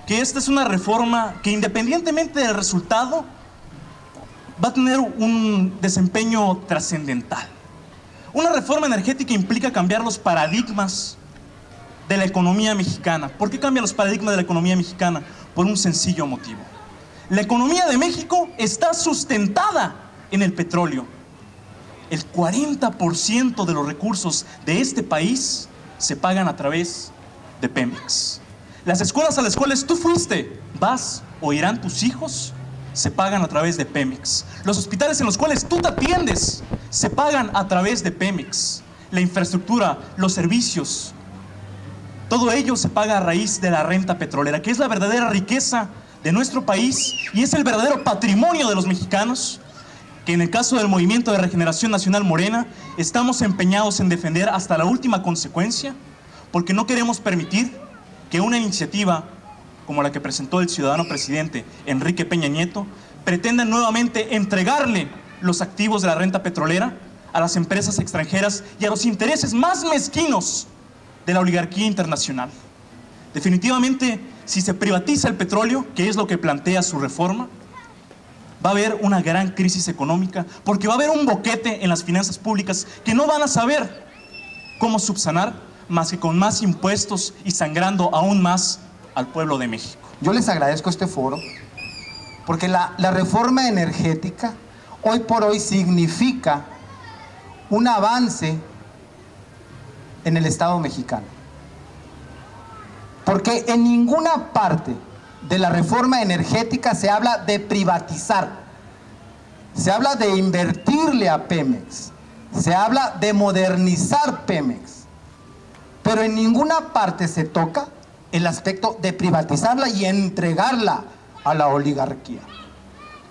que esta es una reforma que, independientemente del resultado, va a tener un desempeño trascendental. Una reforma energética implica cambiar los paradigmas de la economía mexicana. ¿Por qué cambia los paradigmas de la economía mexicana? Por un sencillo motivo. La economía de México está sustentada en el petróleo. El 40% de los recursos de este país se pagan a través de Pemex. Las escuelas a las cuales tú fuiste, vas o irán tus hijos, se pagan a través de Pemex. Los hospitales en los cuales tú te atiendes se pagan a través de Pemex. La infraestructura, los servicios, todo ello se paga a raíz de la renta petrolera, que es la verdadera riqueza de nuestro país y es el verdadero patrimonio de los mexicanos, que en el caso del Movimiento de Regeneración Nacional Morena estamos empeñados en defender hasta la última consecuencia, porque no queremos permitir que una iniciativa como la que presentó el ciudadano presidente Enrique Peña Nieto pretenda nuevamente entregarle los activos de la renta petrolera a las empresas extranjeras y a los intereses más mezquinos de la oligarquía internacional. Definitivamente, si se privatiza el petróleo, que es lo que plantea su reforma, va a haber una gran crisis económica, porque va a haber un boquete en las finanzas públicas que no van a saber cómo subsanar más que con más impuestos y sangrando aún más al pueblo de México. Yo les agradezco este foro porque la reforma energética hoy por hoy significa un avance en el Estado mexicano. Porque en ninguna parte de la reforma energética se habla de privatizar, se habla de invertirle a Pemex, se habla de modernizar Pemex, pero en ninguna parte se toca el aspecto de privatizarla y entregarla a la oligarquía,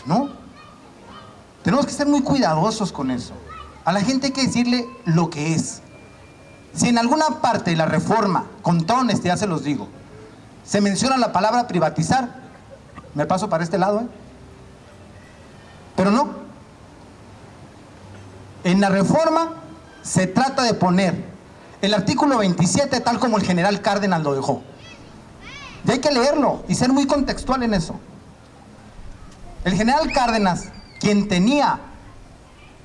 ¿no? Tenemos que ser muy cuidadosos con eso. A la gente hay que decirle lo que es. Si en alguna parte de la reforma, con toda honestidad se los digo, se menciona la palabra privatizar, me paso para este lado, pero no. En la reforma se trata de poner el artículo 27 tal como el general Cárdenas lo dejó. Y hay que leerlo y ser muy contextual en eso. El general Cárdenas, quien tenía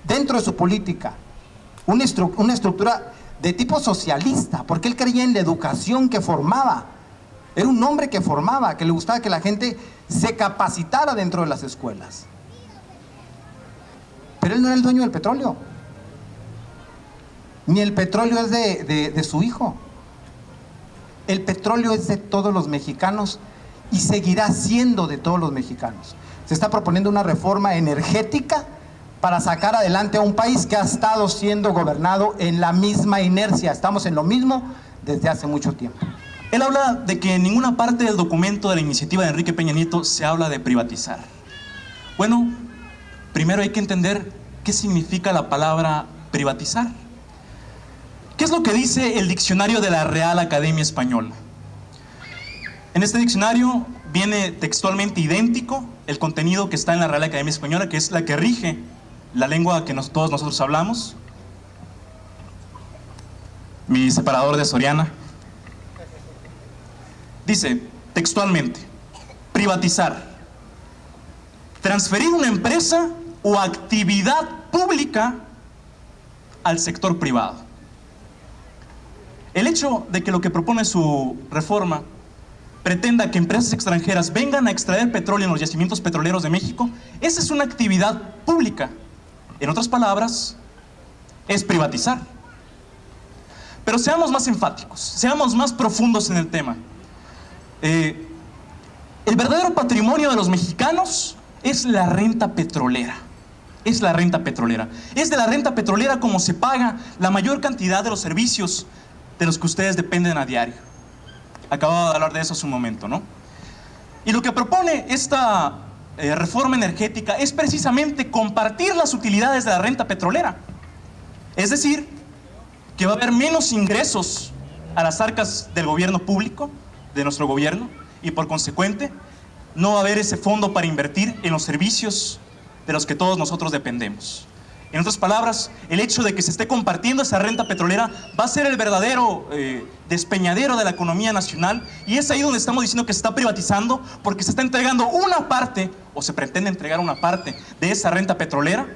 dentro de su política una estructura de tipo socialista, porque él creía en la educación que formaba. Era un hombre que formaba, que le gustaba que la gente se capacitara dentro de las escuelas. Pero él no era el dueño del petróleo. Ni el petróleo es de su hijo. El petróleo es de todos los mexicanos y seguirá siendo de todos los mexicanos. Se está proponiendo una reforma energética para sacar adelante a un país que ha estado siendo gobernado en la misma inercia. Estamos en lo mismo desde hace mucho tiempo. Él habla de que en ninguna parte del documento de la iniciativa de Enrique Peña Nieto se habla de privatizar. Bueno, primero hay que entender qué significa la palabra privatizar. ¿Qué es lo que dice el diccionario de la Real Academia Española? En este diccionario viene textualmente idéntico el contenido que está en la Real Academia Española, que es la que rige la lengua que todos nosotros hablamos. Mi separador de Soriana. Dice textualmente, privatizar, transferir una empresa o actividad pública al sector privado. El hecho de que lo que propone su reforma pretenda que empresas extranjeras vengan a extraer petróleo en los yacimientos petroleros de México, esa es una actividad pública. En otras palabras, es privatizar. Pero seamos más enfáticos, seamos más profundos en el tema. El verdadero patrimonio de los mexicanos es la renta petrolera. Es la renta petrolera. Es de la renta petrolera como se paga la mayor cantidad de los servicios de los que ustedes dependen a diario. Acababa de hablar de eso hace un momento, ¿no? Y lo que propone esta reforma energética es precisamente compartir las utilidades de la renta petrolera. Es decir, que va a haber menos ingresos a las arcas del gobierno público, de nuestro gobierno, y por consecuente no va a haber ese fondo para invertir en los servicios de los que todos nosotros dependemos. En otras palabras, el hecho de que se esté compartiendo esa renta petrolera va a ser el verdadero despeñadero de la economía nacional, y es ahí donde estamos diciendo que se está privatizando, porque se está entregando una parte, o se pretende entregar una parte de esa renta petrolera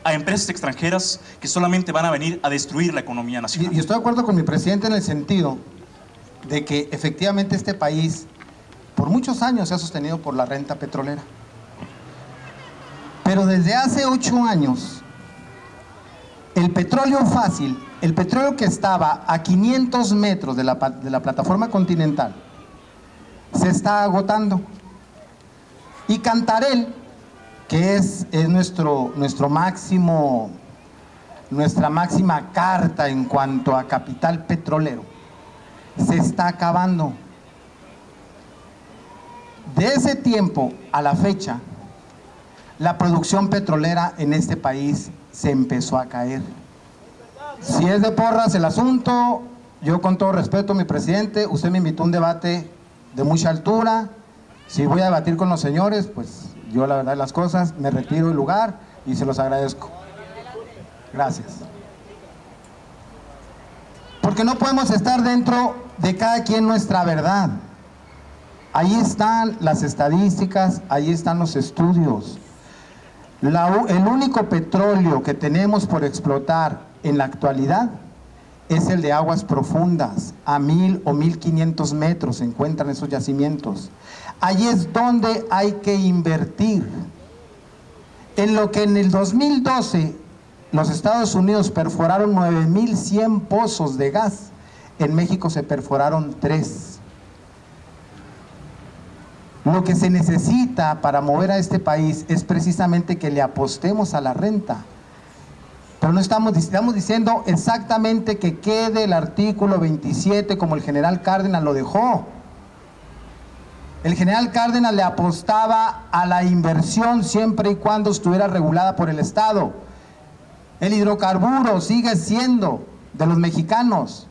a empresas extranjeras que solamente van a venir a destruir la economía nacional. Y estoy de acuerdo con mi presidente en el sentido de que efectivamente este país por muchos años se ha sostenido por la renta petrolera. Pero desde hace 8 años, el petróleo fácil, el petróleo que estaba a 500 metros de la plataforma continental, se está agotando. Y Cantarell, que es nuestra máxima carta en cuanto a capital petrolero, se está acabando. De ese tiempo a la fecha, la producción petrolera en este país se empezó a caer. Si es de porras el asunto, yo con todo respeto, mi presidente, usted me invitó a un debate de mucha altura. Si voy a debatir con los señores, pues yo la verdad de las cosas me retiro del lugar y se los agradezco. Gracias. Porque no podemos estar dentro de cada quien nuestra verdad. Ahí están las estadísticas, ahí están los estudios. El único petróleo que tenemos por explotar en la actualidad es el de aguas profundas. A 1000 o 1500 metros se encuentran esos yacimientos. Ahí es donde hay que invertir. En lo que en el 2012 los Estados Unidos perforaron 9100 pozos de gas, en México se perforaron 3. Lo que se necesita para mover a este país es precisamente que le apostemos a la renta. Pero no estamos diciendo exactamente que quede el artículo 27 como el general Cárdenas lo dejó. El general Cárdenas le apostaba a la inversión siempre y cuando estuviera regulada por el Estado. El hidrocarburo sigue siendo de los mexicanos.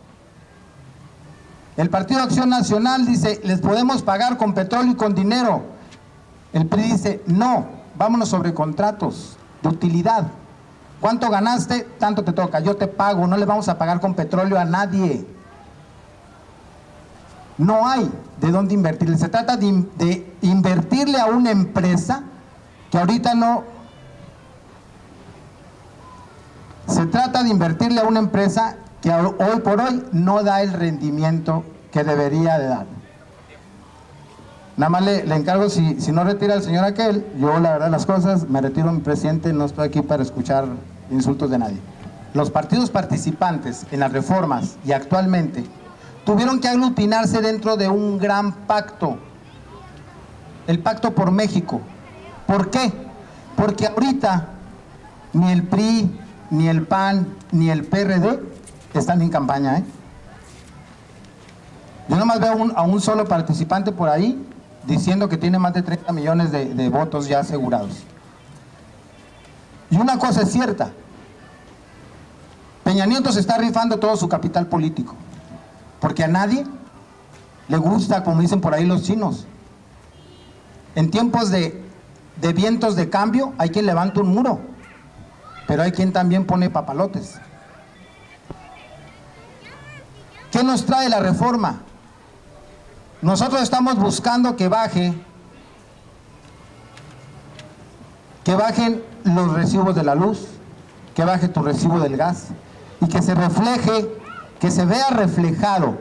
El Partido Acción Nacional dice, les podemos pagar con petróleo y con dinero. El PRI dice, no, vámonos sobre contratos de utilidad. ¿Cuánto ganaste? Tanto te toca, yo te pago, no le vamos a pagar con petróleo a nadie. No hay de dónde invertirle. Se trata de invertirle a una empresa que ahorita no... Se trata de invertirle a una empresa que hoy por hoy no da el rendimiento que debería de dar. Nada más le encargo, si no retira al señor aquel, yo la verdad las cosas, me retiro, mi presidente, no estoy aquí para escuchar insultos de nadie. Los partidos participantes en las reformas y actualmente tuvieron que aglutinarse dentro de un gran pacto, el Pacto por México. ¿Por qué? Porque ahorita ni el PRI, ni el PAN, ni el PRD están en campaña, Yo nomás veo a un solo participante por ahí diciendo que tiene más de 30 millones de votos ya asegurados. Y una cosa es cierta, Peña Nieto se está rifando todo su capital político, porque a nadie le gusta, como dicen por ahí los chinos. En tiempos de vientos de cambio hay quien levanta un muro, pero hay quien también pone papalotes. ¿Qué nos trae la reforma? Nosotros estamos buscando que bajen los recibos de la luz, que baje tu recibo del gas y que se refleje, que se vea reflejado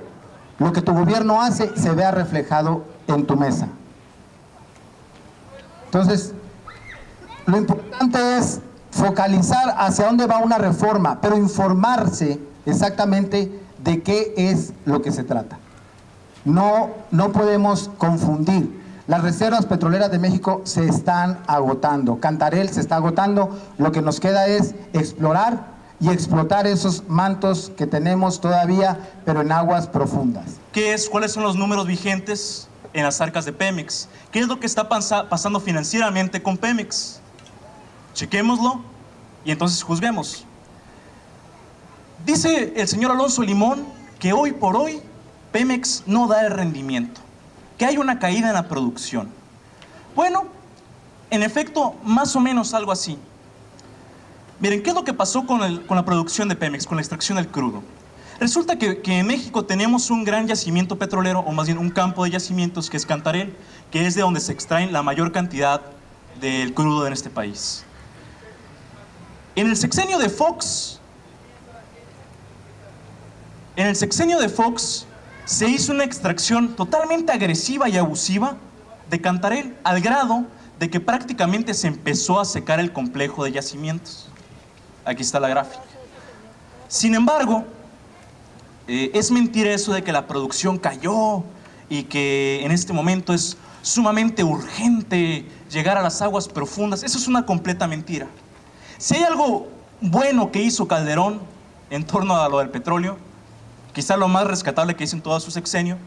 lo que tu gobierno hace, se vea reflejado en tu mesa. Entonces, lo importante es focalizar hacia dónde va una reforma, pero informarse exactamente de qué es lo que se trata. No podemos confundir. Las reservas petroleras de México se están agotando. Cantarell se está agotando. Lo que nos queda es explorar y explotar esos mantos que tenemos todavía, pero en aguas profundas. ¿Cuáles son los números vigentes en las arcas de Pemex? ¿Qué es lo que está pasando financieramente con Pemex? Chequémoslo y entonces juzguemos. Dice el señor Alonso Limón que hoy por hoy Pemex no da el rendimiento, que hay una caída en la producción. Bueno, en efecto, más o menos algo así. Miren, ¿qué es lo que pasó con la producción de Pemex, con la extracción del crudo? Resulta que en México tenemos un gran yacimiento petrolero, o más bien un campo de yacimientos, que es Cantarell, que es de donde se extraen la mayor cantidad del crudo en este país. En el sexenio de Fox, se hizo una extracción totalmente agresiva y abusiva de Cantarell, al grado de que prácticamente se empezó a secar el complejo de yacimientos. Aquí está la gráfica. Sin embargo, es mentira eso de que la producción cayó y que en este momento es sumamente urgente llegar a las aguas profundas. Eso es una completa mentira. Si hay algo bueno que hizo Calderón en torno a lo del petróleo, quizá lo más rescatable que hizo en todo su sexenio,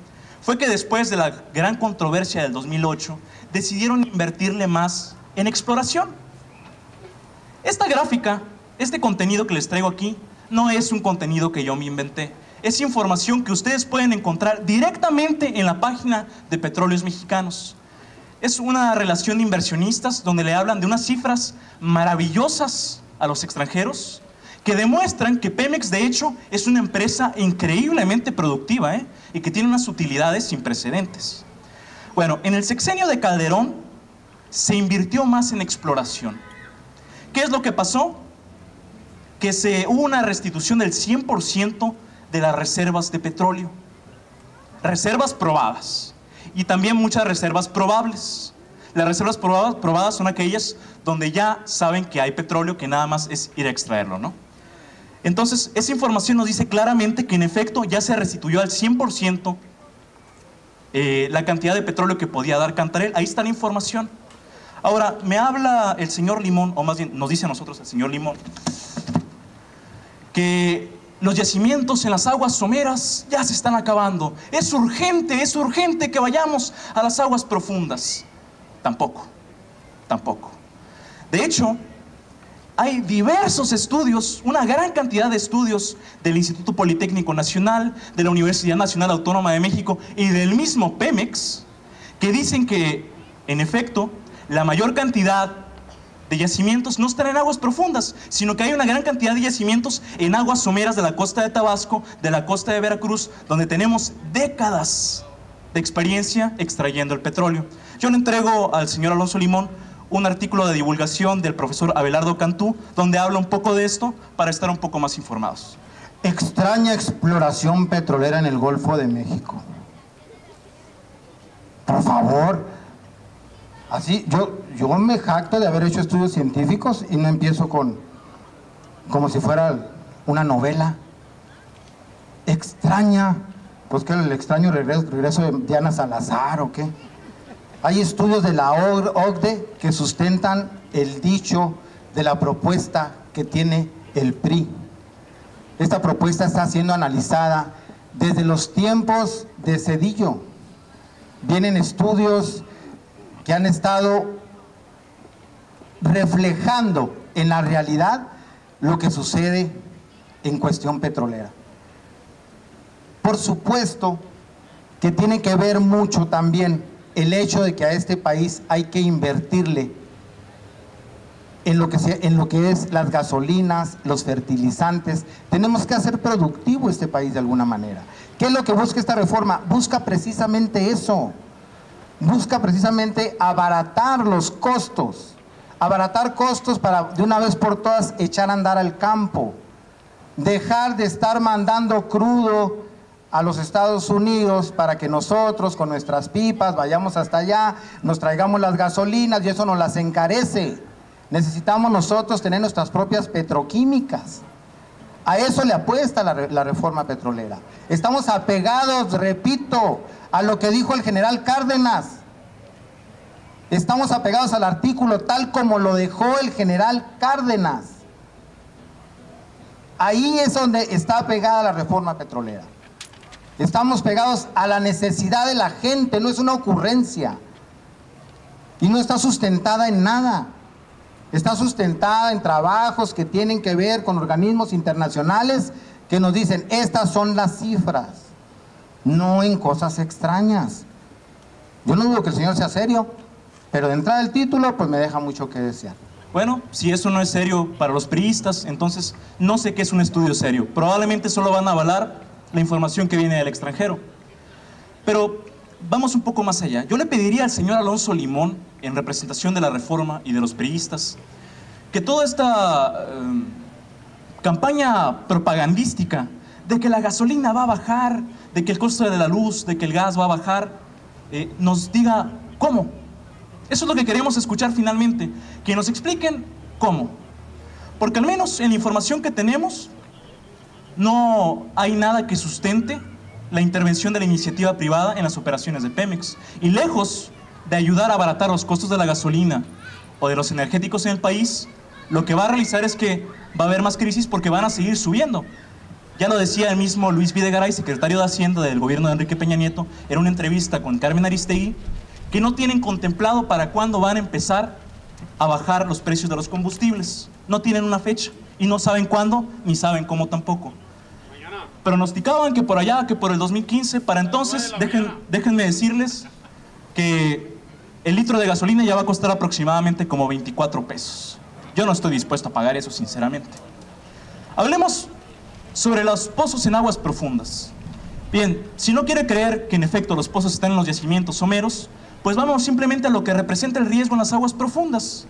fue que después de la gran controversia del 2008, decidieron invertirle más en exploración. Esta gráfica, este contenido que les traigo aquí, no es un contenido que yo me inventé. Es información que ustedes pueden encontrar directamente en la página de Petróleos Mexicanos. Es una relación de inversionistas donde le hablan de unas cifras maravillosas a los extranjeros que demuestran que Pemex, de hecho, es una empresa increíblemente productiva, y que tiene unas utilidades sin precedentes. Bueno, en el sexenio de Calderón se invirtió más en exploración. ¿Qué es lo que pasó? Que hubo una restitución del 100% de las reservas de petróleo. Reservas probadas. Y también muchas reservas probables. Las reservas probadas son aquellas donde ya saben que hay petróleo, que nada más es ir a extraerlo, ¿no? Entonces, esa información nos dice claramente que en efecto ya se restituyó al 100% la cantidad de petróleo que podía dar Cantarell. Ahí está la información. Ahora, me habla el señor Limón, o más bien nos dice a nosotros el señor Limón, que los yacimientos en las aguas someras ya se están acabando. Es urgente que vayamos a las aguas profundas. Tampoco. De hecho, hay diversos estudios, una gran cantidad de estudios del Instituto Politécnico Nacional, de la Universidad Nacional Autónoma de México y del mismo Pemex, que dicen que, en efecto, la mayor cantidad de yacimientos no están en aguas profundas, sino que hay una gran cantidad de yacimientos en aguas someras de la costa de Tabasco, de la costa de Veracruz, donde tenemos décadas de experiencia extrayendo el petróleo. Yo le entrego al señor Alonso Limón un artículo de divulgación del profesor Abelardo Cantú, donde habla un poco de esto para estar un poco más informados. Extraña exploración petrolera en el Golfo de México. Por favor, así yo me jacto de haber hecho estudios científicos y no empiezo como si fuera una novela. Extraña, pues que el extraño regreso de Diana Salazar o qué. Hay estudios de la OCDE que sustentan el dicho de la propuesta que tiene el PRI. Esta propuesta está siendo analizada desde los tiempos de Zedillo. Vienen estudios que han estado reflejando en la realidad lo que sucede en cuestión petrolera. Por supuesto que tiene que ver mucho también el hecho de que a este país hay que invertirle en lo que es las gasolinas, los fertilizantes. Tenemos que hacer productivo este país de alguna manera. ¿Qué es lo que busca esta reforma? Busca precisamente eso. Busca precisamente abaratar los costos. Abaratar costos para de una vez por todas echar a andar al campo. Dejar de estar mandando crudo a los Estados Unidos para que nosotros con nuestras pipas vayamos hasta allá, nos traigamos las gasolinas y eso nos las encarece. Necesitamos nosotros tener nuestras propias petroquímicas. A eso le apuesta la reforma petrolera. Estamos apegados, repito, a lo que dijo el general Cárdenas. Estamos apegados al artículo tal como lo dejó el general Cárdenas. Ahí es donde está apegada la reforma petrolera. Estamos pegados a la necesidad de la gente, no es una ocurrencia. Y no está sustentada en nada. Está sustentada en trabajos que tienen que ver con organismos internacionales que nos dicen, estas son las cifras, no en cosas extrañas. Yo no digo que el señor sea serio, pero de entrada el título pues me deja mucho que desear. Bueno, si eso no es serio para los priistas, entonces no sé qué es un estudio serio. Probablemente solo van a avalar la información que viene del extranjero. Pero vamos un poco más allá. Yo le pediría al señor Alonso Limón, en representación de la Reforma y de los priistas, que toda esta campaña propagandística de que la gasolina va a bajar, de que el costo de la luz, de que el gas va a bajar, nos diga cómo. Eso es lo que queremos escuchar finalmente, que nos expliquen cómo. Porque al menos en la información que tenemos, no hay nada que sustente la intervención de la iniciativa privada en las operaciones de Pemex. Y lejos de ayudar a abaratar los costos de la gasolina o de los energéticos en el país, lo que va a realizar es que va a haber más crisis porque van a seguir subiendo. Ya lo decía el mismo Luis Videgaray, secretario de Hacienda del gobierno de Enrique Peña Nieto, en una entrevista con Carmen Aristegui, que no tienen contemplado para cuándo van a empezar a bajar los precios de los combustibles. No tienen una fecha y no saben cuándo ni saben cómo tampoco. Pronosticaban que por allá, que por el 2015, para entonces, déjenme decirles que el litro de gasolina ya va a costar aproximadamente como 24 pesos. Yo no estoy dispuesto a pagar eso, sinceramente. Hablemos sobre los pozos en aguas profundas. Bien, si no quiere creer que en efecto los pozos están en los yacimientos someros, pues vamos simplemente a lo que representa el riesgo en las aguas profundas.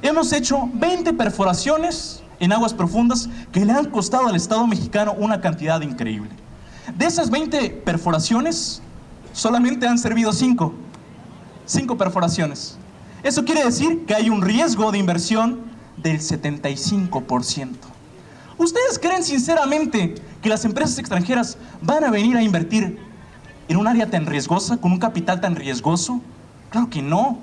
Hemos hecho 20 perforaciones en aguas profundas que le han costado al Estado mexicano una cantidad increíble. De esas 20 perforaciones, solamente han servido 5 perforaciones. Eso quiere decir que hay un riesgo de inversión del 75%. ¿Ustedes creen sinceramente que las empresas extranjeras van a venir a invertir en un área tan riesgosa, con un capital tan riesgoso? Claro que no.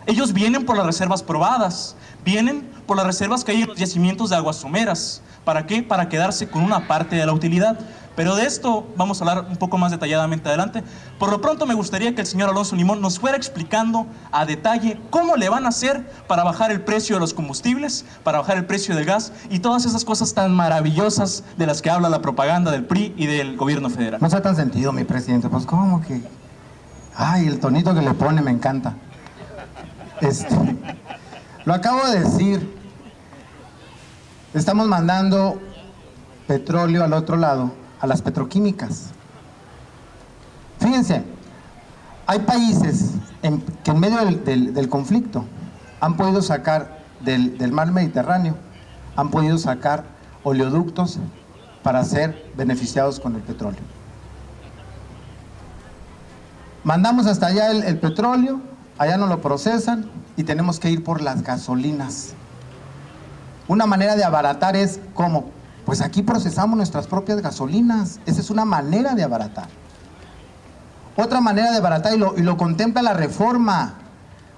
Ellos vienen por las reservas probadas, vienen por las reservas que hay en los yacimientos de aguas someras. ¿Para qué? Para quedarse con una parte de la utilidad. Pero de esto vamos a hablar un poco más detalladamente adelante. Por lo pronto me gustaría que el señor Alonso Limón nos fuera explicando a detalle cómo le van a hacer para bajar el precio de los combustibles, para bajar el precio del gas y todas esas cosas tan maravillosas de las que habla la propaganda del PRI y del gobierno federal. No sea tan sentido, mi presidente. Pues cómo que... Ay, el tonito que le pone me encanta. Lo acabo de decir. Estamos mandando petróleo al otro lado, a las petroquímicas. Fíjense, hay países que en medio del conflicto han podido sacar del mar Mediterráneo, han podido sacar oleoductos para ser beneficiados con el petróleo. Mandamos hasta allá el petróleo, allá nos lo procesan y tenemos que ir por las gasolinas. Una manera de abaratar es ¿cómo? Pues aquí procesamos nuestras propias gasolinas. Esa es una manera de abaratar. Otra manera de abaratar, y lo contempla la reforma,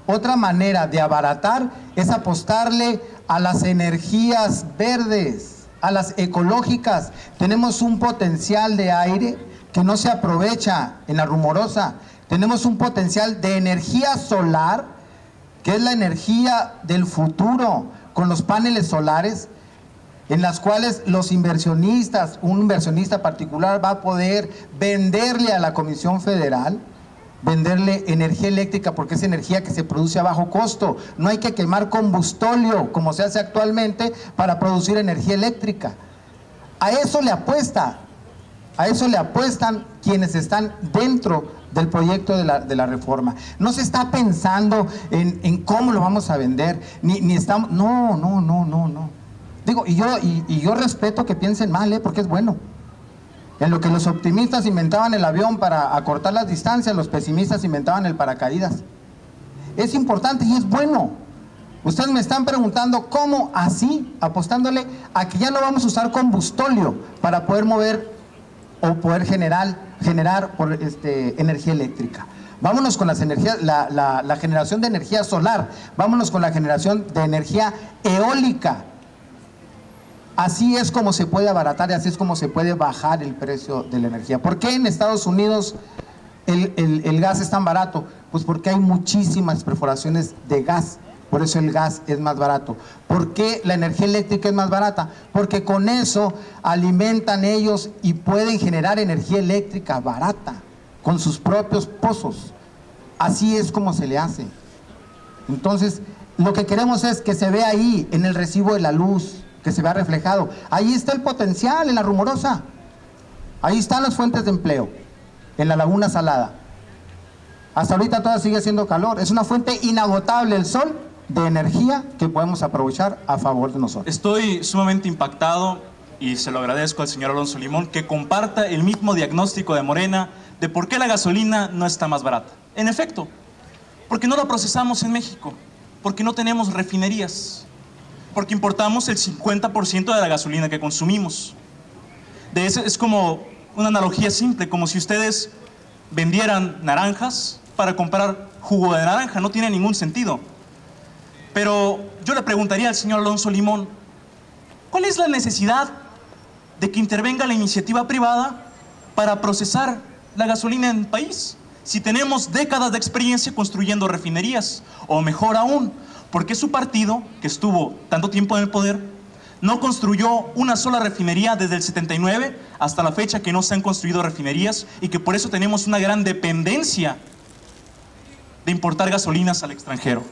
otra manera de abaratar es apostarle a las energías verdes, a las ecológicas. Tenemos un potencial de aire que no se aprovecha en la Rumorosa. Tenemos un potencial de energía solar, que es la energía del futuro, con los paneles solares, en las cuales los inversionistas, un inversionista particular va a poder venderle a la Comisión Federal, venderle energía eléctrica, porque es energía que se produce a bajo costo. No hay que quemar combustóleo, como se hace actualmente, para producir energía eléctrica. A eso le apuestan quienes están dentro del proyecto de la reforma. No se está pensando en cómo lo vamos a vender, ni estamos... No. Digo, y yo respeto que piensen mal, porque es bueno. En lo que los optimistas inventaban el avión para acortar las distancias, los pesimistas inventaban el paracaídas. Es importante y es bueno. Ustedes me están preguntando cómo así, apostándole a que ya no vamos a usar combustóleo para poder mover o poder generar por energía eléctrica. Vámonos con las energías, la generación de energía solar, vámonos con la generación de energía eólica. Así es como se puede abaratar y así es como se puede bajar el precio de la energía. ¿Por qué en Estados Unidos el gas es tan barato? Pues porque hay muchísimas perforaciones de gas, por eso el gas es más barato. ¿Por qué la energía eléctrica es más barata? Porque con eso alimentan ellos y pueden generar energía eléctrica barata, con sus propios pozos. Así es como se le hace. Entonces, lo que queremos es que se vea ahí, en el recibo de la luz, que se vea reflejado. Ahí está el potencial, en la Rumorosa. Ahí están las fuentes de empleo, en la Laguna Salada. Hasta ahorita todavía sigue haciendo calor. Es una fuente inagotable el sol de energía que podemos aprovechar a favor de nosotros. Estoy sumamente impactado y se lo agradezco al señor Alonso Limón que comparta el mismo diagnóstico de Morena de por qué la gasolina no está más barata. En efecto, porque no la procesamos en México, porque no tenemos refinerías, porque importamos el 50% de la gasolina que consumimos. Es como una analogía simple, como si ustedes vendieran naranjas para comprar jugo de naranja, no tiene ningún sentido. Pero yo le preguntaría al señor Alonso Limón, ¿cuál es la necesidad de que intervenga la iniciativa privada para procesar la gasolina en el país? Si tenemos décadas de experiencia construyendo refinerías, o mejor aún, ¿por qué su partido, que estuvo tanto tiempo en el poder, no construyó una sola refinería desde el 79 hasta la fecha que no se han construido refinerías y que por eso tenemos una gran dependencia de importar gasolinas al extranjero?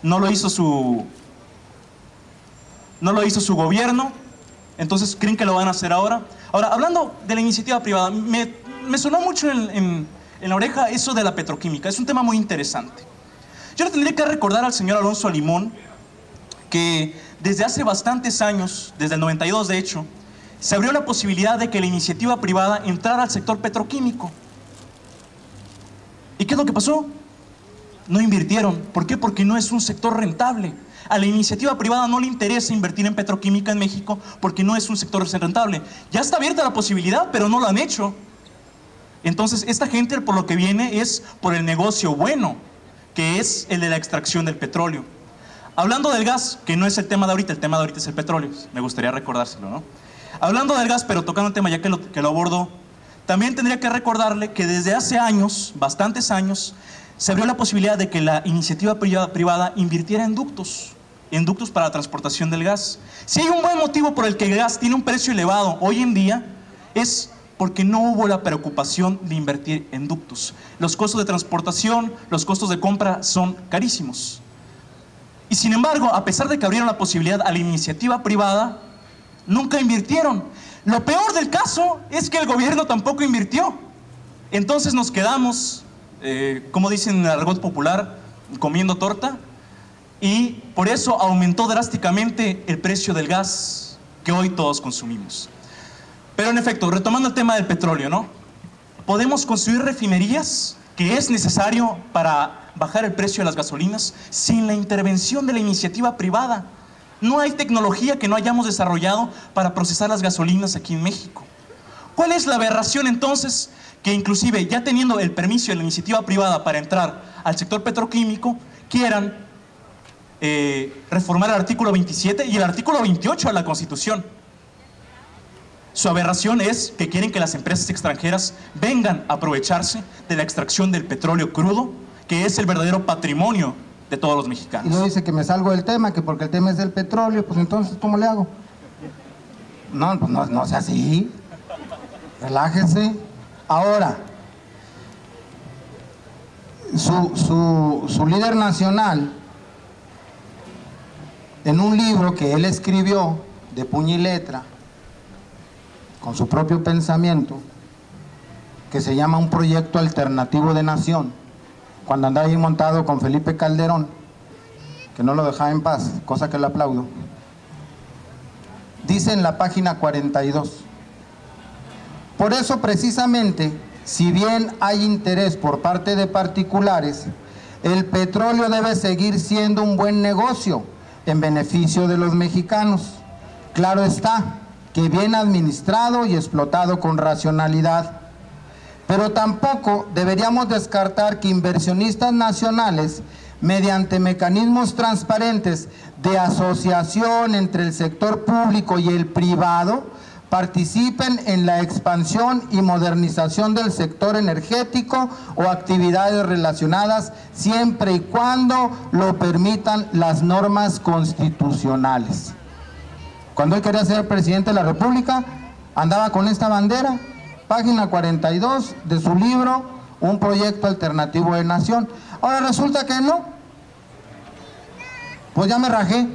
No lo hizo su gobierno, entonces ¿creen que lo van a hacer ahora? Ahora, hablando de la iniciativa privada, me sonó mucho en la oreja eso de la petroquímica. Es un tema muy interesante. Yo le tendría que recordar al señor Alonso Limón que desde hace bastantes años, desde el 92 de hecho, se abrió la posibilidad de que la iniciativa privada entrara al sector petroquímico. ¿Y qué es lo que pasó? No invirtieron. ¿Por qué? Porque no es un sector rentable. A la iniciativa privada no le interesa invertir en petroquímica en México porque no es un sector rentable. Ya está abierta la posibilidad, pero no lo han hecho. Entonces, esta gente por lo que viene es por el negocio bueno, que es el de la extracción del petróleo. Hablando del gas, que no es el tema de ahorita, el tema de ahorita es el petróleo, me gustaría recordárselo, ¿no? Hablando del gas, pero tocando el tema ya que lo abordó, también tendría que recordarle que desde hace años, bastantes años, se abrió la posibilidad de que la iniciativa privada invirtiera en ductos para la transportación del gas. Si hay un buen motivo por el que el gas tiene un precio elevado hoy en día, es porque no hubo la preocupación de invertir en ductos. Los costos de transportación, los costos de compra son carísimos. Y sin embargo, a pesar de que abrieron la posibilidad a la iniciativa privada, nunca invirtieron. Lo peor del caso es que el gobierno tampoco invirtió. Entonces nos quedamos, como dicen en el argot popular, comiendo torta, y por eso aumentó drásticamente el precio del gas que hoy todos consumimos. Pero en efecto, retomando el tema del petróleo, ¿no? Podemos construir refinerías, que es necesario para bajar el precio de las gasolinas, sin la intervención de la iniciativa privada. No hay tecnología que no hayamos desarrollado para procesar las gasolinas aquí en México. ¿Cuál es la aberración entonces? Que inclusive ya teniendo el permiso de la iniciativa privada para entrar al sector petroquímico, quieran reformar el artículo 27 y el artículo 28 de la Constitución. Su aberración es que quieren que las empresas extranjeras vengan a aprovecharse de la extracción del petróleo crudo, que es el verdadero patrimonio de todos los mexicanos. Y luego dice que me salgo del tema, que porque el tema es del petróleo, pues entonces, ¿cómo le hago? No, pues no sea así. Relájese. Ahora, su líder nacional, en un libro que él escribió de puño y letra, con su propio pensamiento, que se llama Un Proyecto Alternativo de Nación, cuando andaba ahí montado con Felipe Calderón, que no lo dejaba en paz, cosa que le aplaudo, dice en la página 42, por eso precisamente, si bien hay interés por parte de particulares, el petróleo debe seguir siendo un buen negocio en beneficio de los mexicanos. Claro está, que bien administrado y explotado con racionalidad. Pero tampoco deberíamos descartar que inversionistas nacionales, mediante mecanismos transparentes de asociación entre el sector público y el privado, participen en la expansión y modernización del sector energético o actividades relacionadas, siempre y cuando lo permitan las normas constitucionales. Cuando él quería ser presidente de la República, andaba con esta bandera, página 42 de su libro, Un Proyecto Alternativo de Nación. Ahora resulta que no. Pues ya me rajé.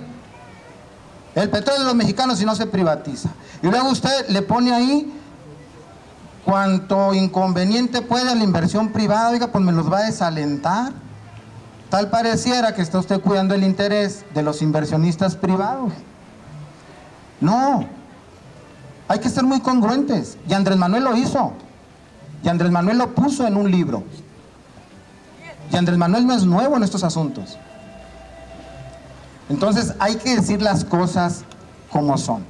El petróleo de los mexicanos si no se privatiza. Y luego usted le pone ahí cuanto inconveniente puede a la inversión privada. Oiga, pues me los va a desalentar. Tal pareciera que está usted cuidando el interés de los inversionistas privados. No, hay que ser muy congruentes. Y Andrés Manuel lo hizo. Y Andrés Manuel lo puso en un libro. Y Andrés Manuel no es nuevo en estos asuntos. Entonces hay que decir las cosas como son.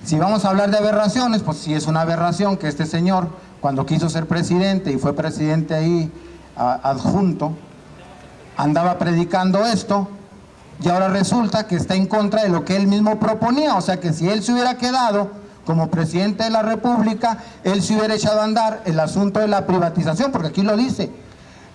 Si vamos a hablar de aberraciones, pues sí es una aberración que este señor, cuando quiso ser presidente y fue presidente ahí adjunto, andaba predicando esto, y ahora resulta que está en contra de lo que él mismo proponía. O sea que si él se hubiera quedado como presidente de la República, él se hubiera echado a andar el asunto de la privatización, porque aquí lo dice.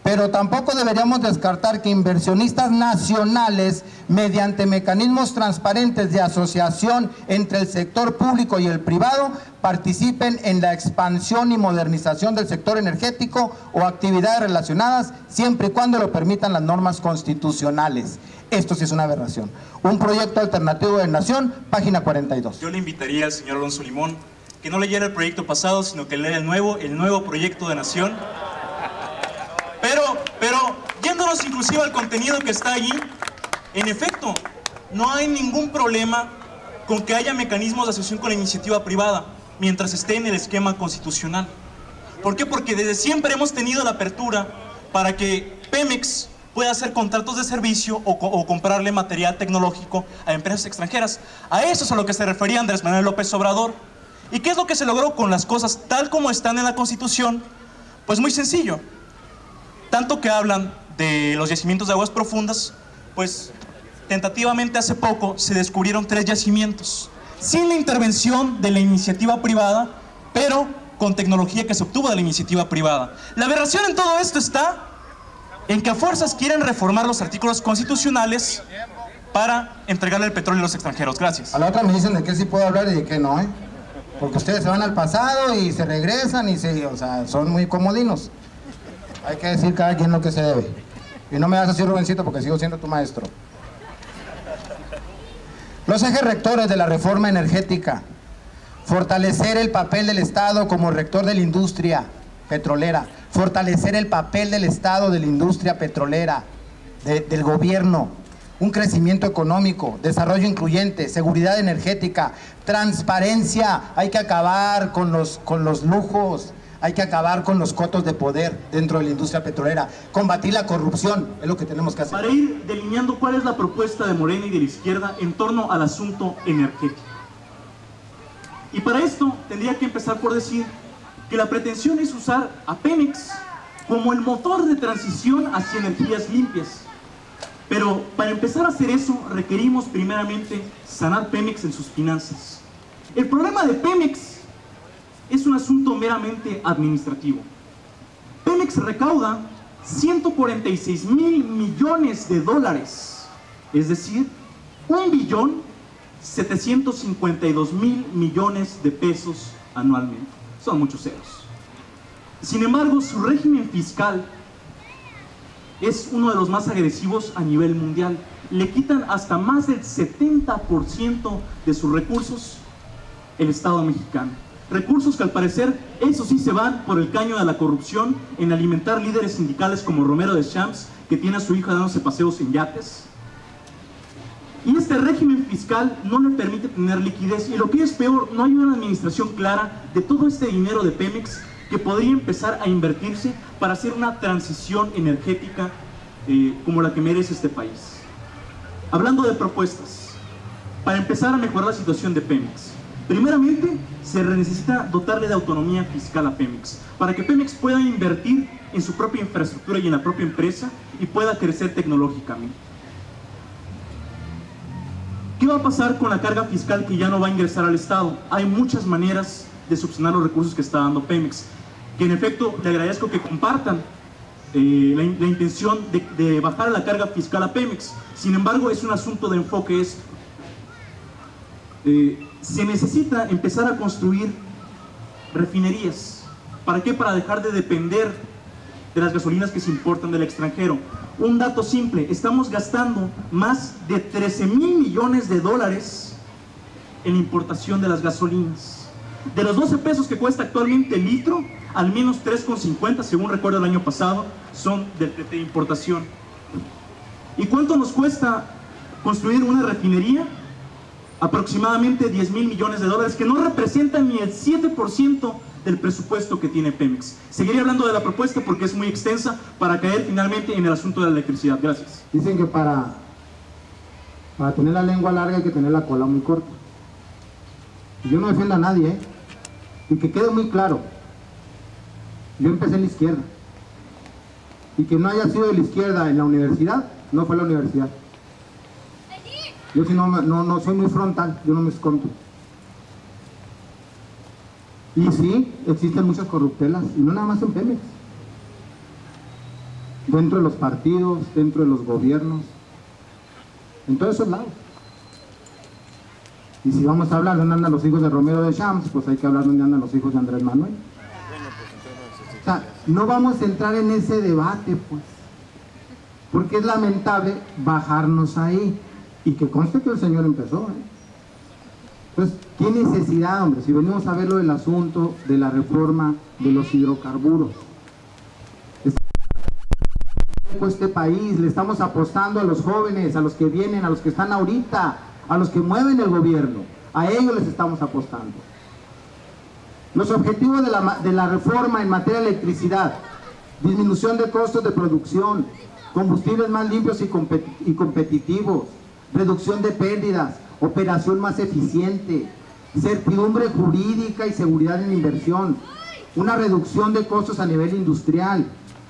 Pero tampoco deberíamos descartar que inversionistas nacionales, mediante mecanismos transparentes de asociación entre el sector público y el privado, participen en la expansión y modernización del sector energético o actividades relacionadas, siempre y cuando lo permitan las normas constitucionales. Esto sí es una aberración. Un proyecto alternativo de nación, página 42. Yo le invitaría al señor Alonso Limón que no leyera el proyecto pasado, sino que lea el nuevo proyecto de nación. Pero yéndonos inclusive al contenido que está allí, en efecto, no hay ningún problema con que haya mecanismos de asociación con la iniciativa privada, mientras esté en el esquema constitucional. ¿Por qué? Porque desde siempre hemos tenido la apertura para que Pemex pueda hacer contratos de servicio o comprarle material tecnológico a empresas extranjeras. A eso es a lo que se refería Andrés Manuel López Obrador. ¿Y qué es lo que se logró con las cosas tal como están en la Constitución? Pues muy sencillo. Tanto que hablan de los yacimientos de aguas profundas, pues tentativamente hace poco se descubrieron 3 yacimientos, sin la intervención de la iniciativa privada, pero con tecnología que se obtuvo de la iniciativa privada. La aberración en todo esto está en que a fuerzas quieren reformar los artículos constitucionales para entregarle el petróleo a los extranjeros. Gracias. A la otra me dicen de qué sí puedo hablar y de qué no, ¿eh? Porque ustedes se van al pasado y se regresan y o sea, son muy comodinos. Hay que decir cada quien lo que se debe. Y no me vas a decir, Rubencito, porque sigo siendo tu maestro. Los ejes rectores de la reforma energética: fortalecer el papel del Estado como rector de la industria petrolera, fortalecer el papel del Estado de la industria petrolera, del gobierno, un crecimiento económico, desarrollo incluyente, seguridad energética, transparencia. Hay que acabar con los lujos. Hay que acabar con los cotos de poder dentro de la industria petrolera, combatir la corrupción, es lo que tenemos que hacer. Para ir delineando cuál es la propuesta de Morena y de la izquierda en torno al asunto energético. Y para esto tendría que empezar por decir que la pretensión es usar a Pemex como el motor de transición hacia energías limpias. Pero para empezar a hacer eso requerimos primeramente sanar Pemex en sus finanzas. El problema de Pemex es un asunto meramente administrativo. Pemex recauda 146,000 millones de dólares, es decir, 1.752.000 millones de pesos anualmente. Son muchos ceros. Sin embargo, su régimen fiscal es uno de los más agresivos a nivel mundial. Le quitan hasta más del 70% de sus recursos el Estado mexicano. Recursos que al parecer, eso sí, se van por el caño de la corrupción en alimentar líderes sindicales como Romero de Champs, que tiene a su hija dándose paseos en yates. Y este régimen fiscal no le permite tener liquidez, y lo que es peor, no hay una administración clara de todo este dinero de Pemex que podría empezar a invertirse para hacer una transición energética como la que merece este país. Hablando de propuestas, para empezar a mejorar la situación de Pemex, primeramente, se necesita dotarle de autonomía fiscal a Pemex, para que Pemex pueda invertir en su propia infraestructura y en la propia empresa y pueda crecer tecnológicamente. ¿Qué va a pasar con la carga fiscal que ya no va a ingresar al Estado? Hay muchas maneras de subsanar los recursos que está dando Pemex, que en efecto le agradezco que compartan la intención de bajar la carga fiscal a Pemex. Sin embargo, es un asunto de enfoque. Se necesita empezar a construir refinerías. ¿Para qué? Para dejar de depender de las gasolinas que se importan del extranjero. Un dato simple, estamos gastando más de 13,000 millones de dólares en importación de las gasolinas. De los 12 pesos que cuesta actualmente el litro, al menos 3,50, según recuerdo el año pasado, son de importación. ¿Y cuánto nos cuesta construir una refinería? Aproximadamente 10,000 millones de dólares, que no representan ni el 7% del presupuesto que tiene Pemex. Seguiré hablando de la propuesta porque es muy extensa para caer finalmente en el asunto de la electricidad. Gracias. Dicen que para tener la lengua larga hay que tener la cola muy corta. Y yo no defiendo a nadie, ¿eh? Y que quede muy claro, yo empecé en la izquierda. Y que no haya sido de la izquierda en la universidad, no fue la universidad. Yo si no soy muy frontal, yo no me escondo. Y sí, existen muchas corruptelas, y no nada más en Pemex. Dentro de los partidos, dentro de los gobiernos, en todos esos lados. Y si vamos a hablar de dónde andan los hijos de Romero de Champs, pues hay que hablar de dónde andan los hijos de Andrés Manuel. O sea, no vamos a entrar en ese debate, pues, porque es lamentable bajarnos ahí. Y que conste que el señor empezó, ¿eh? Entonces, ¿qué necesidad, hombre? Si venimos a ver lo del asunto de la reforma de los hidrocarburos. Este país, le estamos apostando a los jóvenes, a los que vienen, a los que están ahorita, a los que mueven el gobierno. A ellos les estamos apostando. Los objetivos de la reforma en materia de electricidad: disminución de costos de producción, combustibles más limpios y competitivos, reducción de pérdidas, operación más eficiente, certidumbre jurídica y seguridad en inversión, una reducción de costos a nivel industrial,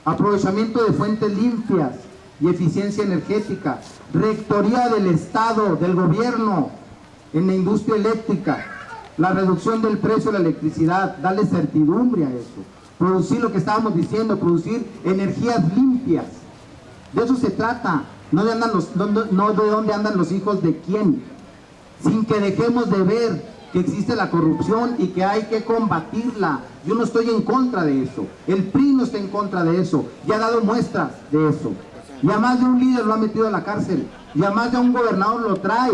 aprovechamiento de fuentes limpias y eficiencia energética, rectoría del Estado, del gobierno en la industria eléctrica, la reducción del precio de la electricidad, darle certidumbre a eso, producir lo que estábamos diciendo, producir energías limpias. De eso se trata. No de dónde andan los hijos de quién, sin que dejemos de ver que existe la corrupción y que hay que combatirla. Yo no estoy en contra de eso, el PRI no está en contra de eso, y ha dado muestras de eso, y a más de un líder lo ha metido a la cárcel, y a más de un gobernador lo trae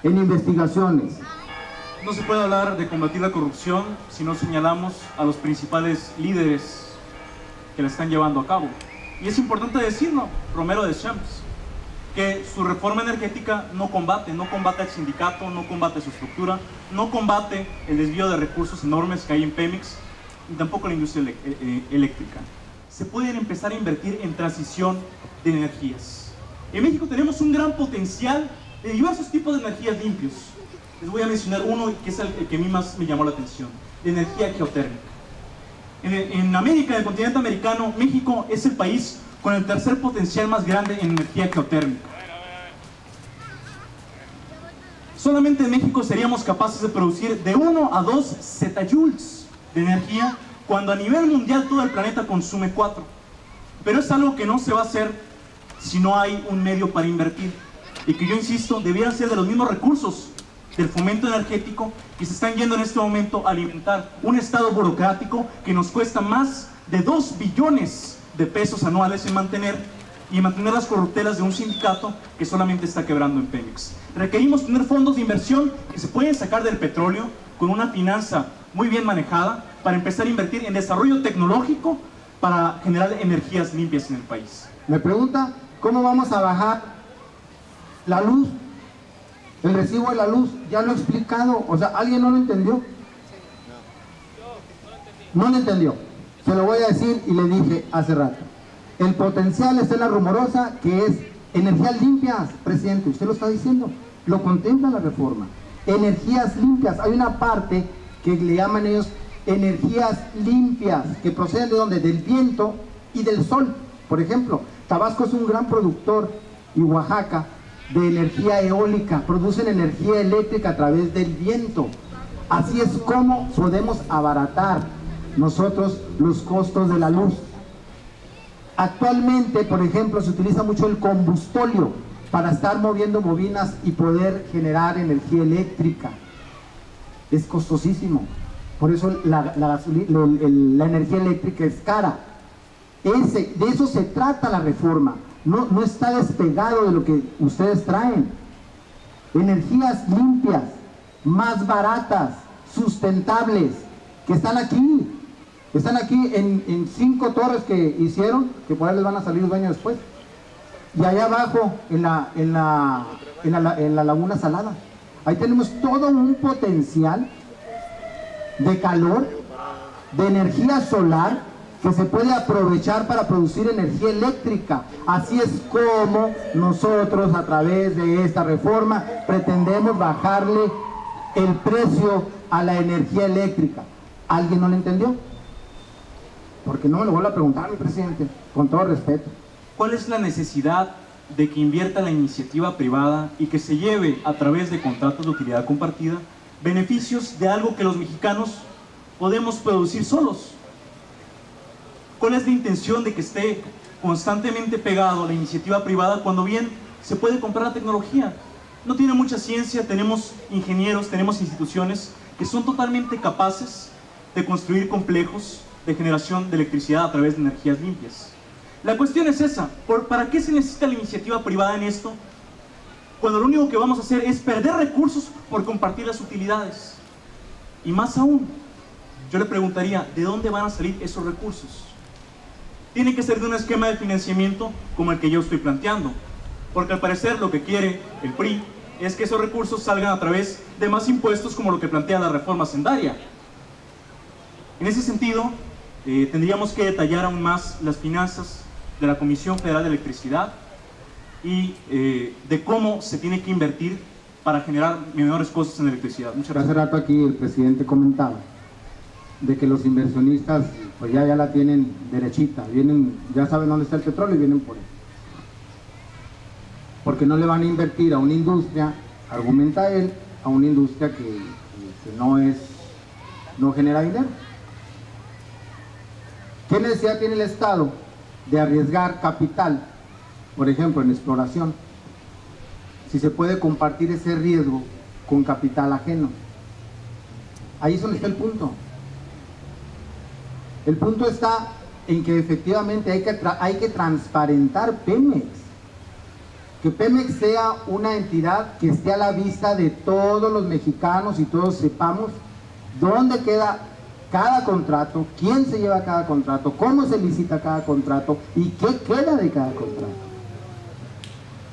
en investigaciones. No se puede hablar de combatir la corrupción si no señalamos a los principales líderes que la están llevando a cabo. Y es importante decirlo, Romero de Champs, que su reforma energética no combate al sindicato, no combate su estructura, no combate el desvío de recursos enormes que hay en Pemex, y tampoco la industria eléctrica. Se pueden empezar a invertir en transición de energías. En México tenemos un gran potencial de diversos tipos de energías limpios. Les voy a mencionar uno que es el que a mí más me llamó la atención: la energía geotérmica. En América, en el continente americano, México es el país con el tercer potencial más grande en energía geotérmica. Solamente en México seríamos capaces de producir de 1 a 2 zetajoules de energía, cuando a nivel mundial todo el planeta consume 4. Pero es algo que no se va a hacer si no hay un medio para invertir, y que yo insisto, debieran ser de los mismos recursos del fomento energético que se están yendo en este momento a alimentar un estado burocrático que nos cuesta más de 2 billones de pesos anuales en mantener las corruptelas de un sindicato que solamente está quebrando en Pemex. Requerimos tener fondos de inversión que se pueden sacar del petróleo con una finanza muy bien manejada para empezar a invertir en desarrollo tecnológico para generar energías limpias en el país. Me pregunta, ¿cómo vamos a bajar la luz? El recibo de la luz, ya lo he explicado. O sea, ¿alguien no lo entendió? No lo entendió. Se lo voy a decir y le dije hace rato. El potencial está en la rumorosa, que es energías limpias, presidente. Usted lo está diciendo. Lo contempla la reforma. Energías limpias. Hay una parte que le llaman ellos energías limpias, que proceden de ¿dónde? Del viento y del sol. Por ejemplo, Tabasco es un gran productor, y Oaxaca, de energía eólica. Producen energía eléctrica a través del viento. Así es como podemos abaratar nosotros los costos de la luz. Actualmente, por ejemplo, se utiliza mucho el combustóleo para estar moviendo bobinas y poder generar energía eléctrica. Es costosísimo. Por eso la energía eléctrica es cara. De eso se trata la reforma, no está despegado de lo que ustedes traen. Energías limpias, más baratas, sustentables, que están aquí en 5 torres que hicieron, que por ahí les van a salir dueños después, y allá abajo en la Laguna Salada. Ahí tenemos todo un potencial de calor, de energía solar, que se puede aprovechar para producir energía eléctrica. Así es como nosotros, a través de esta reforma, pretendemos bajarle el precio a la energía eléctrica. ¿Alguien no lo entendió? Porque no me lo vuelvo a preguntar, mi presidente, con todo respeto. ¿Cuál es la necesidad de que invierta la iniciativa privada y que se lleve a través de contratos de utilidad compartida beneficios de algo que los mexicanos podemos producir solos? ¿Cuál es la intención de que esté constantemente pegado a la iniciativa privada cuando bien se puede comprar la tecnología? No tiene mucha ciencia, tenemos ingenieros, tenemos instituciones que son totalmente capaces de construir complejos de generación de electricidad a través de energías limpias. La cuestión es esa, ¿para qué se necesita la iniciativa privada en esto? Cuando lo único que vamos a hacer es perder recursos por compartir las utilidades. Y más aún, yo le preguntaría, ¿de dónde van a salir esos recursos? Tiene que ser de un esquema de financiamiento como el que yo estoy planteando, porque al parecer lo que quiere el PRI es que esos recursos salgan a través de más impuestos como lo que plantea la reforma hacendaria. En ese sentido, tendríamos que detallar aún más las finanzas de la Comisión Federal de Electricidad y de cómo se tiene que invertir para generar menores costos en electricidad. Muchas gracias. Hace rato aquí el presidente comentaba de que los inversionistas pues ya la tienen derechita, vienen, ya saben dónde está el petróleo y vienen por él. Porque no le van a invertir a una industria, argumenta él, a una industria que no genera dinero. ¿Qué necesidad tiene el Estado de arriesgar capital, por ejemplo, en exploración, si se puede compartir ese riesgo con capital ajeno? Ahí es donde está el punto. El punto está en que efectivamente hay que transparentar Pemex. Que Pemex sea una entidad que esté a la vista de todos los mexicanos y todos sepamos dónde queda cada contrato, quién se lleva cada contrato, cómo se licita cada contrato y qué queda de cada contrato.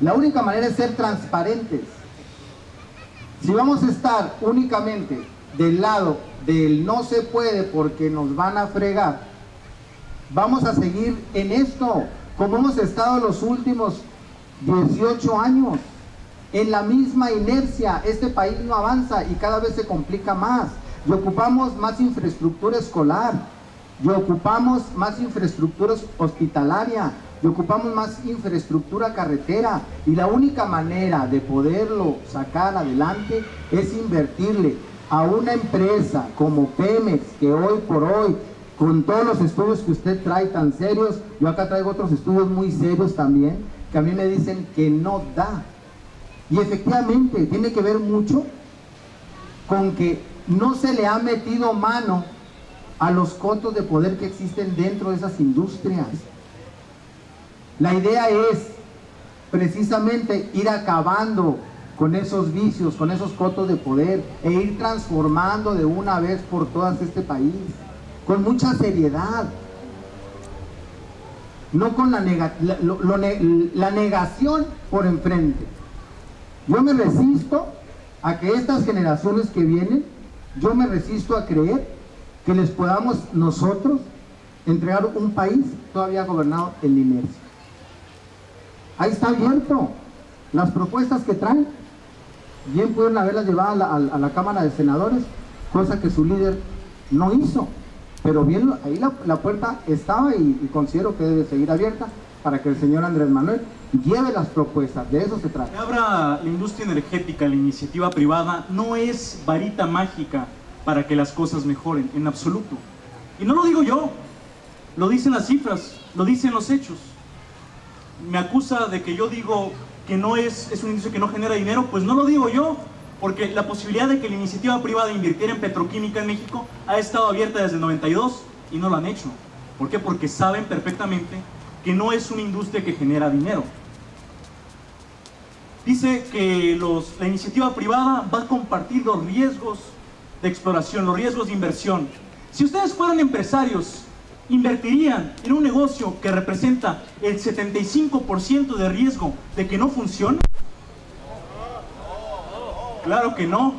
La única manera es ser transparentes. Si vamos a estar únicamente del lado del no se puede porque nos van a fregar, vamos a seguir en esto como hemos estado los últimos 18 años, en la misma inercia. Este país no avanza y cada vez se complica más. Y ocupamos más infraestructura escolar, y ocupamos más infraestructura hospitalaria, y ocupamos más infraestructura carretera, y la única manera de poderlo sacar adelante es invertirle a una empresa como Pemex, que hoy por hoy, con todos los estudios que usted trae tan serios, yo acá traigo otros estudios muy serios también, que a mí me dicen que no da. Y efectivamente tiene que ver mucho con que no se le ha metido mano a los cotos de poder que existen dentro de esas industrias. La idea es precisamente ir acabando con esos vicios, con esos cotos de poder, e ir transformando de una vez por todas este país, con mucha seriedad, no con la negación por enfrente. Yo me resisto a que estas generaciones que vienen, yo me resisto a creer que les podamos nosotros entregar un país todavía gobernado en la inercia. Ahí está abierto. Las propuestas que traen, bien pudieron haberlas llevado a la Cámara de Senadores, cosa que su líder no hizo. Pero bien, ahí la puerta estaba y considero que debe seguir abierta para que el señor Andrés Manuel lleve las propuestas. De eso se trata. Que abra la industria energética, la iniciativa privada, no es varita mágica para que las cosas mejoren, en absoluto. Y no lo digo yo, lo dicen las cifras, lo dicen los hechos. Me acusa de que yo digo que no es una industria que no genera dinero, pues no lo digo yo, porque la posibilidad de que la iniciativa privada invirtiera en petroquímica en México ha estado abierta desde el 92 y no lo han hecho. ¿Por qué? Porque saben perfectamente que no es una industria que genera dinero. Dice que la iniciativa privada va a compartir los riesgos de exploración, los riesgos de inversión. Si ustedes fueran empresarios, ¿invertirían en un negocio que representa el 75% de riesgo de que no funcione? Claro que no,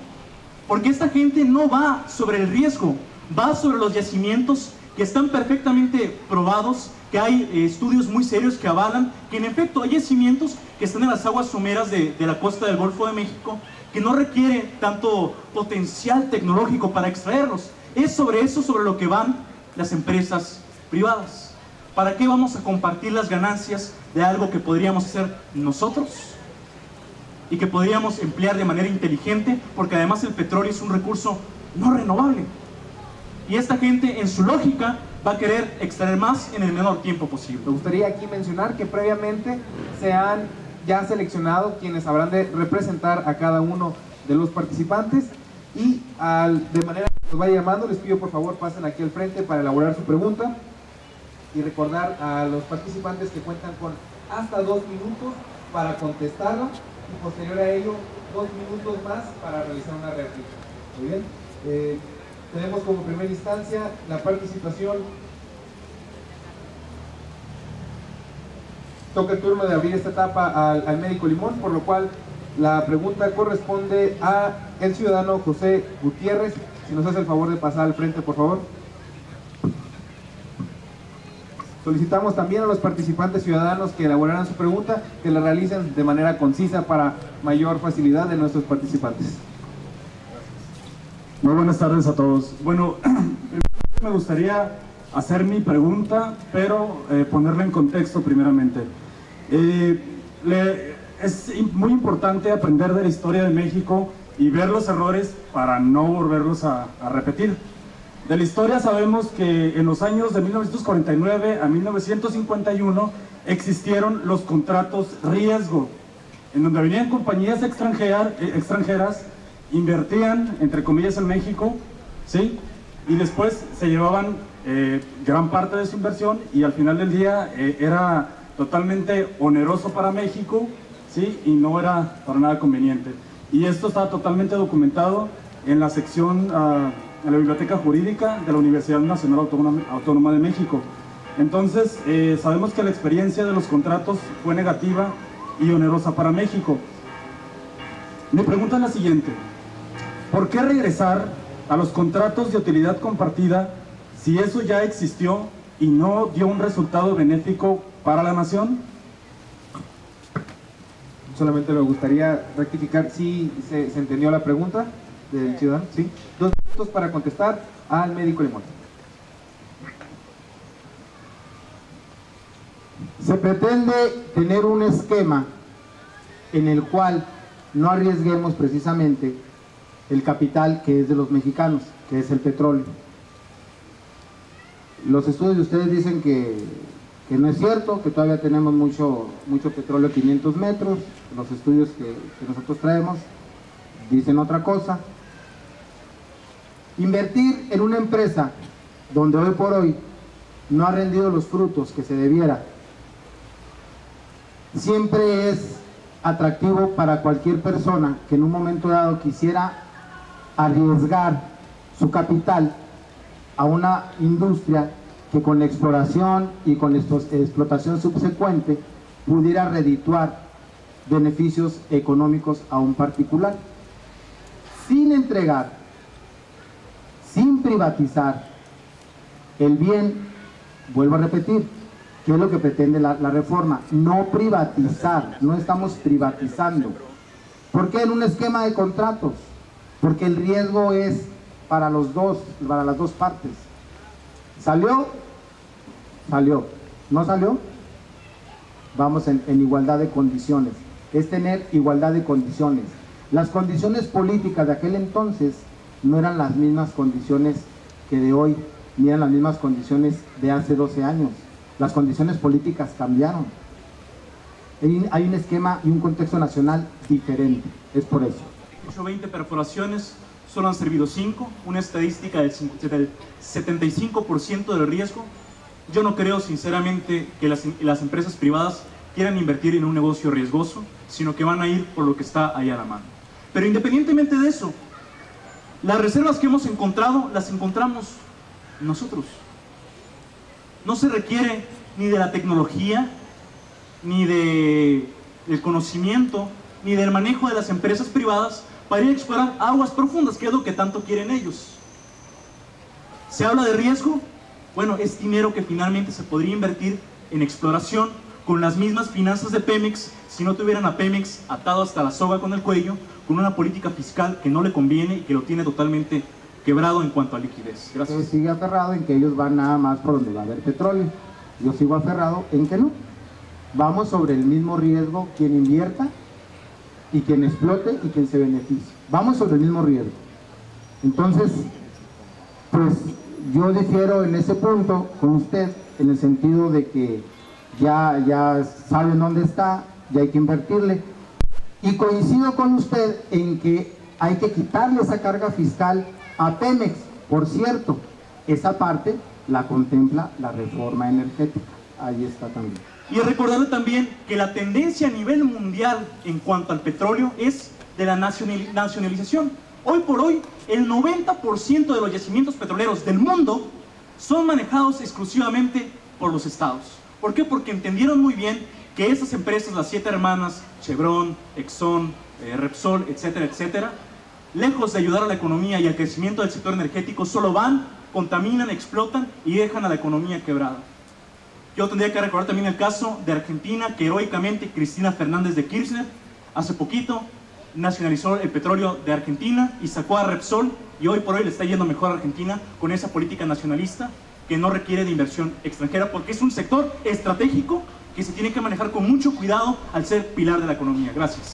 porque esta gente no va sobre el riesgo, va sobre los yacimientos que están perfectamente probados, que hay estudios muy serios que avalan que en efecto hay yacimientos que están en las aguas someras de la costa del Golfo de México, que no requiere tanto potencial tecnológico para extraerlos. Es sobre eso sobre lo que van las empresas privadas. ¿Para qué vamos a compartir las ganancias de algo que podríamos hacer nosotros y que podríamos emplear de manera inteligente? Porque además el petróleo es un recurso no renovable. Y esta gente, en su lógica, va a querer extraer más en el menor tiempo posible. Me gustaría aquí mencionar que previamente se han ya seleccionado quienes habrán de representar a cada uno de los participantes, y de manera que los vaya llamando, les pido por favor pasen aquí al frente para elaborar su pregunta, y recordar a los participantes que cuentan con hasta 2 minutos para contestarla, y posterior a ello 2 minutos más para realizar una réplica. Muy bien. Tenemos como primera instancia la participación. Toca el turno de abrir esta etapa al médico Limón, por lo cual la pregunta corresponde a el ciudadano José Gutiérrez. Si nos hace el favor de pasar al frente, por favor. Solicitamos también a los participantes ciudadanos que elaboraran su pregunta, que la realicen de manera concisa para mayor facilidad de nuestros participantes. Muy buenas tardes a todos. Bueno, me gustaría hacer mi pregunta, pero ponerla en contexto primeramente. Es muy importante aprender de la historia de México y ver los errores para no volverlos a repetir. De la historia sabemos que en los años de 1949 a 1951 existieron los contratos riesgo, en donde venían compañías extranjeras, invertían, entre comillas, en México, ¿sí? Y después se llevaban gran parte de su inversión, y al final del día era totalmente oneroso para México, ¿sí? Y no era para nada conveniente. Y esto está totalmente documentado en la sección, en la Biblioteca Jurídica de la Universidad Nacional Autónoma de México. Entonces, sabemos que la experiencia de los contratos fue negativa y onerosa para México. Mi pregunta es la siguiente: ¿por qué regresar a los contratos de utilidad compartida si eso ya existió y no dio un resultado benéfico para la nación? Solamente me gustaría rectificar si se entendió la pregunta del ciudadano. ¿Sí? 2 minutos para contestar al médico Limón. Se pretende tener un esquema en el cual no arriesguemos precisamente el capital que es de los mexicanos, que es el petróleo. Los estudios de ustedes dicen que no es cierto, que todavía tenemos mucho petróleo a 500 metros. Los estudios que nosotros traemos dicen otra cosa. Invertir en una empresa donde hoy por hoy no ha rendido los frutos que se debiera, siempre es atractivo para cualquier persona que en un momento dado quisiera arriesgar su capital a una industria que con la exploración y con explotación subsecuente pudiera redituar beneficios económicos a un particular, sin entregar, sin privatizar el bien. Vuelvo a repetir, ¿qué es lo que pretende la reforma? No privatizar, no estamos privatizando. ¿Por qué en un esquema de contratos? Porque el riesgo es para las dos partes. ¿Salió? Salió. ¿No salió? Vamos en igualdad de condiciones. Es tener igualdad de condiciones. Las condiciones políticas de aquel entonces no eran las mismas condiciones que de hoy, ni eran las mismas condiciones de hace 12 años. Las condiciones políticas cambiaron. Hay un esquema y un contexto nacional diferente. Es por eso. 20 perforaciones, solo han servido 5, una estadística del 75% del riesgo. Yo no creo sinceramente que las empresas privadas quieran invertir en un negocio riesgoso, sino que van a ir por lo que está ahí a la mano. Pero independientemente de eso, las reservas que hemos encontrado, las encontramos nosotros. No se requiere ni de la tecnología, ni del conocimiento, ni del manejo de las empresas privadas para ir a explorar aguas profundas, que es lo que tanto quieren ellos. ¿Se habla de riesgo? Bueno, es dinero que finalmente se podría invertir en exploración con las mismas finanzas de Pemex, si no tuvieran a Pemex atado hasta la soga con el cuello, con una política fiscal que no le conviene y que lo tiene totalmente quebrado en cuanto a liquidez. Gracias. Sigue aferrado en que ellos van nada más por donde va a haber petróleo. Yo sigo aferrado en que no. Vamos sobre el mismo riesgo, quien invierta y quien explote y quien se beneficie. Vamos sobre el mismo riesgo. Entonces, pues yo difiero en ese punto con usted, en el sentido de que ya saben dónde está, ya hay que invertirle. Y coincido con usted en que hay que quitarle esa carga fiscal a Pemex. Por cierto, esa parte la contempla la reforma energética. Ahí está también. Y recordarle también que la tendencia a nivel mundial en cuanto al petróleo es de la nacionalización. Hoy por hoy, el 90% de los yacimientos petroleros del mundo son manejados exclusivamente por los estados. ¿Por qué? Porque entendieron muy bien que esas empresas, las 7 hermanas, Chevron, Exxon, Repsol, etcétera, etcétera, lejos de ayudar a la economía y al crecimiento del sector energético, solo van, contaminan, explotan y dejan a la economía quebrada. Yo tendría que recordar también el caso de Argentina, que heroicamente Cristina Fernández de Kirchner, hace poquito, nacionalizó el petróleo de Argentina y sacó a Repsol, y hoy por hoy le está yendo mejor a Argentina con esa política nacionalista que no requiere de inversión extranjera, porque es un sector estratégico que se tiene que manejar con mucho cuidado al ser pilar de la economía. Gracias.